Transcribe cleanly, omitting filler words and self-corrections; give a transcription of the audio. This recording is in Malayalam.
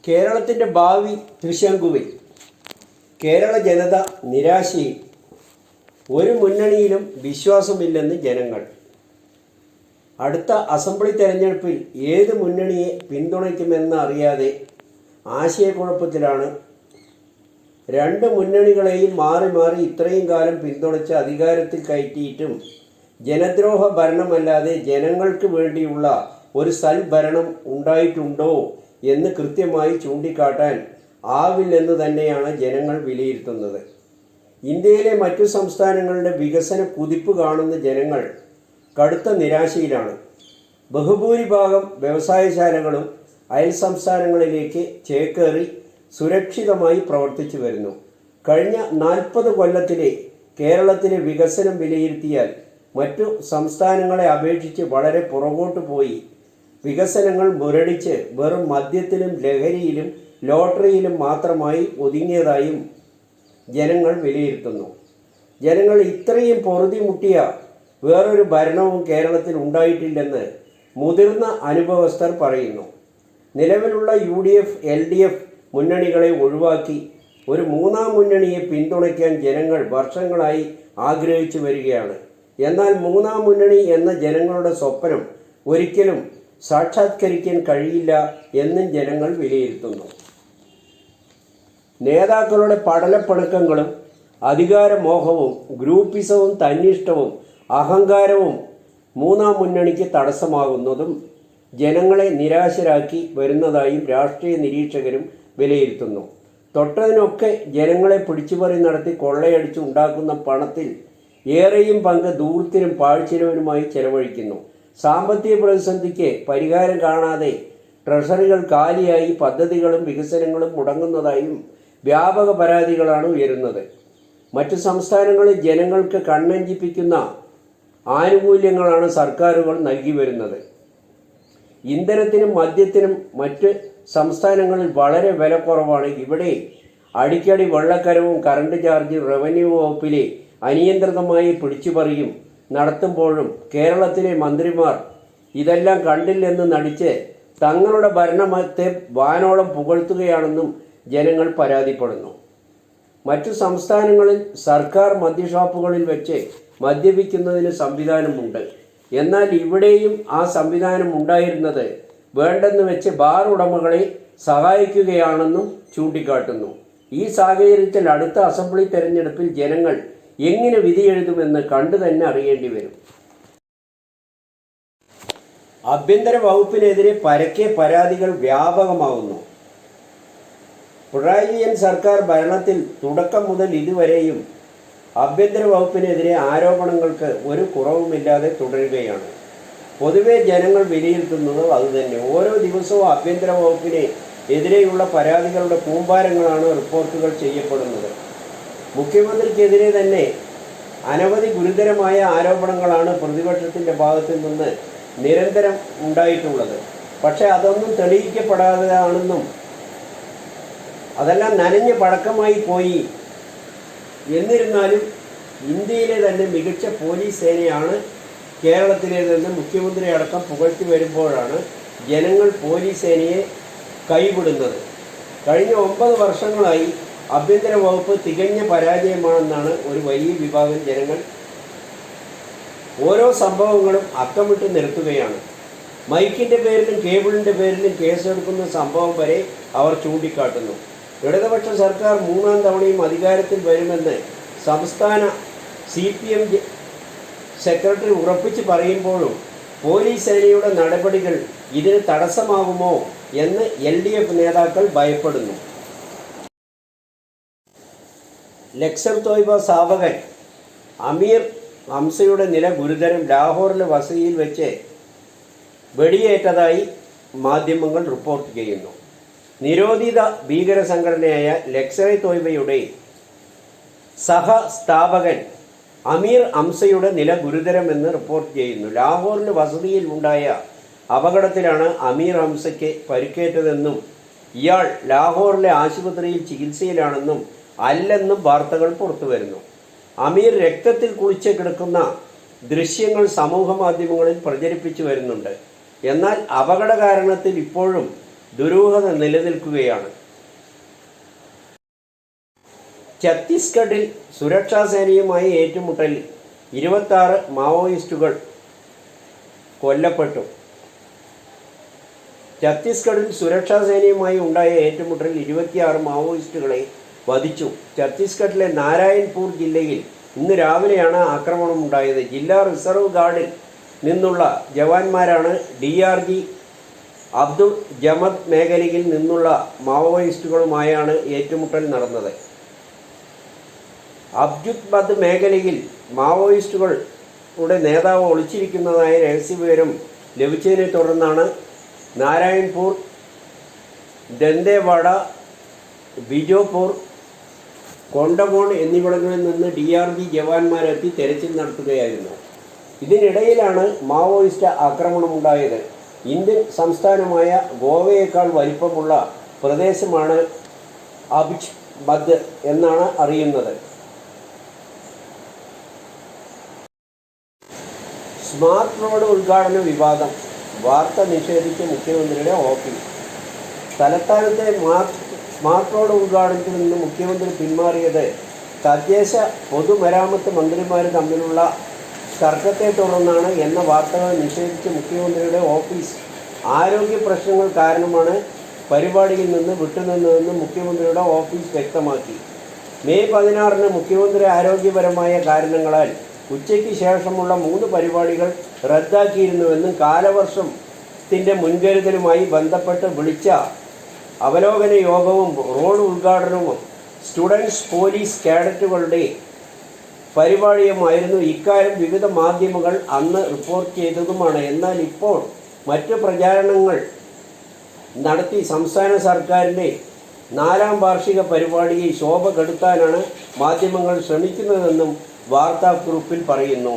കേരളത്തിൻ്റെ ഭാവി തൃശങ്കുവിൽ കേരള ജനത നിരാശയിൽ. ഒരു മുന്നണിയിലും വിശ്വാസമില്ലെന്ന് ജനങ്ങൾ. അടുത്ത അസംബ്ലി തെരഞ്ഞെടുപ്പിൽ ഏത് മുന്നണിയെ പിന്തുണയ്ക്കുമെന്ന് അറിയാതെ ആശയക്കുഴപ്പത്തിലാണ്. രണ്ട് മുന്നണികളെയും മാറി മാറി ഇത്രയും കാലം പിന്തുണച്ച് അധികാരത്തിൽ കയറ്റിയിട്ടും ജനദ്രോഹ ഭരണമല്ലാതെ ജനങ്ങൾക്ക് വേണ്ടിയുള്ള ഒരു സൽഭരണം ഉണ്ടായിട്ടുണ്ടോ എന്ന് കൃത്യമായി ചൂണ്ടിക്കാട്ടാൻ ആവില്ലെന്ന് തന്നെയാണ് ജനങ്ങൾ വിലയിരുത്തുന്നത്. ഇന്ത്യയിലെ മറ്റു സംസ്ഥാനങ്ങളുടെ വികസന കുതിപ്പ് കാണുന്ന ജനങ്ങൾ കടുത്ത നിരാശയിലാണ്. ബഹുഭൂരിഭാഗം വ്യവസായശാലകളും അയൽ സംസ്ഥാനങ്ങളിലേക്ക് ചേക്കേറി സുരക്ഷിതമായി പ്രവർത്തിച്ചു വരുന്നു. കഴിഞ്ഞ 40 കൊല്ലത്തിലെ കേരളത്തിലെ വികസനം വിലയിരുത്തിയാൽ മറ്റു സംസ്ഥാനങ്ങളെ അപേക്ഷിച്ച് വളരെ പുറകോട്ട് പോയി. വികസനങ്ങൾ മുരടിച്ച് വെറും മദ്യത്തിലും ലഹരിയിലും ലോട്ടറിയിലും മാത്രമായി ഒതുങ്ങിയതായും ജനങ്ങൾ വിലയിരുത്തുന്നു. ജനങ്ങൾ ഇത്രയും പൊറുതിമുട്ടിയ വേറൊരു ഭരണവും കേരളത്തിൽ ഉണ്ടായിട്ടില്ലെന്ന് മുതിർന്ന അനുഭവസ്ഥർ പറയുന്നു. നിലവിലുള്ള UDF, LDF മുന്നണികളെ ഒഴിവാക്കി ഒരു മൂന്നാം മുന്നണിയെ പിന്തുണയ്ക്കാൻ ജനങ്ങൾ വർഷങ്ങളായി ആഗ്രഹിച്ചു വരികയാണ്. എന്നാൽ മൂന്നാം മുന്നണി എന്ന ജനങ്ങളുടെ സ്വപ്നം ഒരിക്കലും സാക്ഷാത്കരിക്കാൻ കഴിയില്ല എന്നും ജനങ്ങൾ വിലയിരുത്തുന്നു. നേതാക്കളുടെ പടലപ്പിണക്കങ്ങളും അധികാരമോഹവും ഗ്രൂപ്പിസവും തന്നിഷ്ടവും അഹങ്കാരവും മൂന്നാം മുന്നണിക്ക് തടസ്സമാകുന്നതും ജനങ്ങളെ നിരാശരാക്കി വരുന്നതായും രാഷ്ട്രീയ നിരീക്ഷകരും വിലയിരുത്തുന്നു. തൊട്ടതിനൊക്കെ ജനങ്ങളെ പിടിച്ചുപറി നടത്തി കൊള്ളയടിച്ച് ഉണ്ടാക്കുന്ന പണത്തിൽ ഏറെയും പങ്ക് ദൂർത്തിനും പാഴ്ചെലവിനുമായി ചെലവഴിക്കുന്നു. സാമ്പത്തിക പ്രതിസന്ധിക്ക് പരിഹാരം കാണാതെ ട്രഷറികൾ കാലിയായി പദ്ധതികളും വികസനങ്ങളും മുടങ്ങുന്നതായും വ്യാപക പരാതികളാണ് ഉയരുന്നത്. മറ്റു സംസ്ഥാനങ്ങളിൽ ജനങ്ങൾക്ക് കണ്ണഞ്ചിപ്പിക്കുന്ന ആനുകൂല്യങ്ങളാണ് സർക്കാരുകൾ നൽകി വരുന്നത്. ഇന്ധനത്തിനും മദ്യത്തിനും മറ്റ് സംസ്ഥാനങ്ങളിൽ വളരെ വില കുറവാണ്. ഇവിടെ അടിക്കടി വെള്ളക്കരവും കറണ്ട് ചാർജും റവന്യൂ വകുപ്പിലെ അനിയന്ത്രിതമായി പിടിച്ചുപറിയും നടത്തുമ്പോഴും കേരളത്തിലെ മന്ത്രിമാർ ഇതെല്ലാം കണ്ടില്ലെന്ന് നടിച്ച് തങ്ങളുടെ ഭരണത്തെ വാനോളം പുകഴ്ത്തുകയാണെന്നും ജനങ്ങൾ പരാതിപ്പെടുന്നു. മറ്റു സംസ്ഥാനങ്ങളിൽ സർക്കാർ മദ്യഷാപ്പുകളിൽ വെച്ച് മദ്യപിക്കുന്നതിന് സംവിധാനമുണ്ട്. എന്നാൽ ഇവിടെയും ആ സംവിധാനം ഉണ്ടായിരുന്നത് വേണ്ടെന്ന് വെച്ച് ബാർ ഉടമകളെ സഹായിക്കുകയാണെന്നും ചൂണ്ടിക്കാട്ടുന്നു. ഈ സാഹചര്യത്തിൽ അടുത്ത അസംബ്ലി തെരഞ്ഞെടുപ്പിൽ ജനങ്ങൾ എങ്ങനെ വിധിയെഴുതുമെന്ന് കണ്ടു തന്നെ അറിയേണ്ടി വരും. ആഭ്യന്തര വകുപ്പിനെതിരെ പരക്കെ പരാതികൾ വ്യാപകമാകുന്നു. പിണറായി വിജയൻ സർക്കാർ ഭരണത്തിൽ തുടക്കം മുതൽ ഇതുവരെയും ആഭ്യന്തര വകുപ്പിനെതിരെ ആരോപണങ്ങൾക്ക് ഒരു കുറവുമില്ലാതെ തുടരുകയാണ്. പൊതുവെ ജനങ്ങൾ വിലയിരുത്തുന്നത് അതുതന്നെ. ഓരോ ദിവസവും ആഭ്യന്തര വകുപ്പിനെ എതിരെയുള്ള പരാതികളുടെ കൂമ്പാരങ്ങളാണ് റിപ്പോർട്ടുകൾ ചെയ്യപ്പെടുന്നത്. മുഖ്യമന്ത്രിക്കെതിരെ തന്നെ അനവധി ഗുരുതരമായ ആരോപണങ്ങളാണ് പ്രതിപക്ഷത്തിൻ്റെ ഭാഗത്തു നിന്ന് നിരന്തരം ഉണ്ടായിട്ടുള്ളത്. പക്ഷേ അതൊന്നും തെളിയിക്കപ്പെടാതെയാണെന്നും അതെല്ലാം നനഞ്ഞ പഴക്കമായി പോയി. എന്നിരുന്നാലും ഇന്ത്യയിലെ തന്നെ മികച്ച പോലീസ് സേനയാണ് കേരളത്തിലേതെന്ന് മുഖ്യമന്ത്രി അടക്കം പുകഴ്ത്തി വരുമ്പോഴാണ് ജനങ്ങൾ പോലീസ് സേനയെ കൈവിടുന്നത്. കഴിഞ്ഞ 9 വർഷങ്ങളായി ആഭ്യന്തര വകുപ്പ് തികഞ്ഞ പരാജയമാണെന്നാണ് ഒരു വലിയ വിഭാഗം ജനങ്ങൾ. ഓരോ സംഭവങ്ങളും അക്കമിട്ട് നിർത്തുകയാണ്. മൈക്കിൻ്റെ പേരിലും കേബിളിൻ്റെ പേരിലും കേസെടുക്കുന്ന സംഭവം വരെ അവർ ചൂണ്ടിക്കാട്ടുന്നു. ഇടതുപക്ഷ സർക്കാർ 3ാം തവണയും അധികാരത്തിൽ വരുമെന്ന് സംസ്ഥാന CPM സെക്രട്ടറി ഉറപ്പിച്ച് പറയുമ്പോഴും പോലീസ് സേനയുടെ നടപടികൾ ഇതിന് തടസ്സമാകുമോ എന്ന് LDF നേതാക്കൾ ഭയപ്പെടുന്നു. ലക്സർ തോയ്ബ സ്ഥാപകൻ അമീർ ഹംസയുടെ നില ഗുരുതരം. ലാഹോറിലെ വസതിയിൽ വെച്ച് വെടിയേറ്റതായി മാധ്യമങ്ങൾ റിപ്പോർട്ട് ചെയ്യുന്നു. നിരോധിത ഭീകര സംഘടനയായ ലക്സർ തോയ്ബയുടെ സഹസ്ഥാപകൻ അമീർ ഹംസയുടെ നില ഗുരുതരമെന്ന് റിപ്പോർട്ട് ചെയ്യുന്നു. ലാഹോറിലെ വസതിയിൽ ഉണ്ടായ അപകടത്തിലാണ് അമീർ ഹംസയ്ക്ക് പരിക്കേറ്റതെന്നും ഇയാൾ ലാഹോറിലെ ആശുപത്രിയിൽ ചികിത്സയിലാണെന്നും അല്ലെന്നും വാർത്തകൾ പുറത്തു വരുന്നു. അമീർ രക്തത്തിൽ കുളിച്ച് കിടക്കുന്ന ദൃശ്യങ്ങൾ സമൂഹ മാധ്യമങ്ങളിൽ പ്രചരിപ്പിച്ചു വരുന്നുണ്ട്. എന്നാൽ അപകട കാരണത്തിൽ ഇപ്പോഴും ദുരൂഹത നിലനിൽക്കുകയാണ്. ഛത്തീസ്ഗഡിൽ സുരക്ഷാ സേനയുമായി ഏറ്റുമുട്ടലിൽ 26 മാവോയിസ്റ്റുകൾ കൊല്ലപ്പെട്ടു. ഛത്തീസ്ഗഡിൽ സുരക്ഷാ സേനയുമായി ഉണ്ടായ ഏറ്റുമുട്ടലിൽ 26 മാവോയിസ്റ്റുകളെ വധിച്ചു. ഛത്തീസ്ഗഡിലെ നാരായൺപൂർ ജില്ലയിൽ ഇന്ന് രാവിലെയാണ് ആക്രമണമുണ്ടായത്. ജില്ലാ റിസർവ് ഗാർഡിൽ നിന്നുള്ള ജവാന്മാരാണ് DRG അബ്ദുൾ ജമദ് മേഖലയിൽ നിന്നുള്ള മാവോയിസ്റ്റുകളുമായാണ് ഏറ്റുമുട്ടൽ നടന്നത്. അബ്ജുത് മേഖലയിൽ മാവോയിസ്റ്റുകളുടെ നേതാവ് ഒളിച്ചിരിക്കുന്നതായ രഹസ്യവിവരം ലഭിച്ചതിനെ തുടർന്നാണ് നാരായൺപൂർ, ദന്തേവാഡ, ബിജോപൂർ, കൊണ്ടഗോൺ എന്നിവിടങ്ങളിൽ നിന്ന് DRG ജവാന്മാരെത്തി തെരച്ചിൽ നടത്തുകയായിരുന്നു. ഇതിനിടയിലാണ് മാവോയിസ്റ്റ് ആക്രമണമുണ്ടായത്. ഇന്ത്യൻ സംസ്ഥാനമായ ഗോവയേക്കാൾ വലിപ്പമുള്ള പ്രദേശമാണ് അബ്ജുത് എന്നാണ് അറിയുന്നത്. സ്മാർട്ട് റോഡ് ഉദ്ഘാടന വിവാദം, വാർത്ത നിഷേധിച്ച മുഖ്യമന്ത്രിയുടെ ഓഫീസ്. തലസ്ഥാനത്തെ സ്മാർട്ട് റോഡ് ഉദ്ഘാടനത്തിൽ നിന്ന് മുഖ്യമന്ത്രി പിന്മാറിയത് തദ്ദേശ പൊതുമരാമത്ത് മന്ത്രിമാർ തമ്മിലുള്ള തർക്കത്തെ തുടർന്നാണ് എന്ന വാർത്തകൾ നിഷേധിച്ച മുഖ്യമന്ത്രിയുടെ ഓഫീസ് ആരോഗ്യ പ്രശ്നങ്ങൾ കാരണമാണ് പരിപാടിയിൽ നിന്ന് വിട്ടുനിന്നതെന്ന് മുഖ്യമന്ത്രിയുടെ ഓഫീസ് വ്യക്തമാക്കി. മെയ് 16-ന് മുഖ്യമന്ത്രി ആരോഗ്യപരമായ കാരണങ്ങളാൽ ഉച്ചയ്ക്ക് ശേഷമുള്ള 3 പരിപാടികൾ റദ്ദാക്കിയിരുന്നുവെന്നും കാലവർഷത്തിൻ്റെ മുൻകരുതലുമായി ബന്ധപ്പെട്ട് വിളിച്ച അവലോകന യോഗവും റോഡ് ഉദ്ഘാടനവും സ്റ്റുഡൻസ് പോലീസ് കേഡറ്റുകളുടെ പരിപാടിയുമായിരുന്നു. ഇക്കാര്യം വിവിധ മാധ്യമങ്ങൾ അന്ന് റിപ്പോർട്ട് ചെയ്തതുമാണ്. എന്നാൽ ഇപ്പോൾ മറ്റ് പ്രചാരണങ്ങൾ നടത്തി സംസ്ഥാന സർക്കാരിൻ്റെ 4ാം വാർഷിക പരിപാടിയെ ശോഭ കെടുത്താനാണ് മാധ്യമങ്ങൾ ശ്രമിക്കുന്നതെന്നും വാർത്താക്കുറിപ്പിൽ പറയുന്നു.